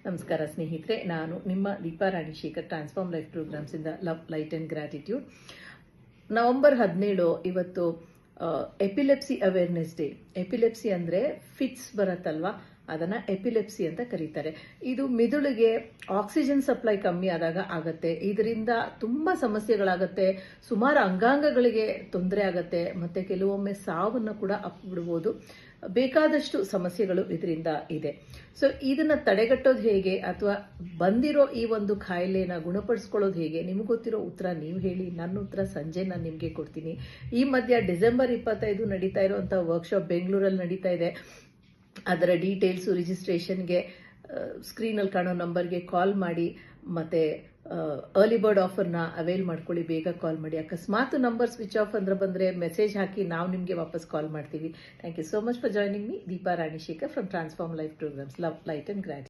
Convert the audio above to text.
ನಮಸ್ಕಾರ ಸ್ನೇಹಿತರೆ, ನಾನು ನಿಮ್ಮ ದೀಪಾ ರಾಣಿಶೇಖರ್, ಟ್ರಾನ್ಸ್ಫಾರ್ಮ್ ಲೈಫ್ ಪ್ರೋಗ್ರಾಮ್ಸ್ ಇಂದ love, light and gratitude. November 17 ಇವತ್ತು ಎಪಿಲೆಪ್ಸಿ ಅವೇರ್ನೆಸ್ ಡೇ. ಎಪಿಲೆಪ್ಸಿ ಅಂದ್ರೆ ಫಿಟ್ಸ್ ಬರತ್ತಲ್ವಾ, ಅದನ್ನ ಎಪಿಲೆಪ್ಸಿ ಅಂತ ಕರೀತಾರೆ. ಇದು ಮಿದುಳಿಗೆ ಆಕ್ಸಿಜನ್ ಸಪ್ಲೈ ಕಮ್ಮಿ ಆದಾಗ ಆಗತ್ತೆ. ಇದರಿಂದ ತುಂಬಾ ಸಮಸ್ಯೆಗಳಾಗತ್ತೆ, ಸುಮಾರು ಅಂಗಾಂಗಗಳಿಗೆ ತೊಂದರೆ ಆಗತ್ತೆ, ಮತ್ತೆ ಕೆಲವೊಮ್ಮೆ ಸಾವನ್ನು ಕೂಡ ಅಪ್ಪಿಬಿಡಬಹುದು. ಬೇಕಾದಷ್ಟು ಸಮಸ್ಯೆಗಳು ಇದರಿಂದ ಇದೆ. ಸೊ ಇದನ್ನ ತಡೆಗಟ್ಟೋದು ಹೇಗೆ, ಅಥವಾ ಬಂದಿರೋ ಈ ಒಂದು ಕಾಯಿಲೆನ ಗುಣಪಡಿಸ್ಕೊಳ್ಳೋದು ಹೇಗೆ? ನಿಮ್ಗೆ ಗೊತ್ತಿರೋ ಉತ್ತರ ನೀವು ಹೇಳಿ, ನನ್ನ ಉತ್ತರ ಸಂಜೆ ನಾನು ನಿಮಗೆ ಕೊಡ್ತೀನಿ. ಈ ಮಧ್ಯ ಡಿಸೆಂಬರ್ 25 ನಡೀತಾ ಇರುವಂತಹ ವರ್ಕ್ಶಾಪ್ ಬೆಂಗಳೂರಲ್ಲಿ ನಡೀತಾ ಇದೆ. ಅದರ ಡೀಟೇಲ್ಸ್ ರಿಜಿಸ್ಟ್ರೇಷನ್ಗೆ ಸ್ಕ್ರೀನಲ್ಲಿ ಕಾಣೋ ನಂಬರ್ಗೆ ಕಾಲ್ ಮಾಡಿ, ಮತ್ತೆ ಅರ್ಲಿ ಬರ್ಡ್ ಆಫರ್ನ ಅವೈಲ್ ಮಾಡ್ಕೊಳ್ಳಿ. ಬೇಗ ಕಾಲ್ ಮಾಡಿ. ಅಕಸ್ಮಾತ್ ನಂಬರ್ ಸ್ವಿಚ್ ಆಫ್ ಅಂದ್ರೆ ಬಂದ್ರೆ ಮೆಸೇಜ್ ಹಾಕಿ, ನಾವು ನಿಮಗೆ ವಾಪಸ್ ಕಾಲ್ ಮಾಡ್ತೀವಿ. Thank you so much for joining me, Deepa Ranishekhar from transform life programmes, love, light and gratitude.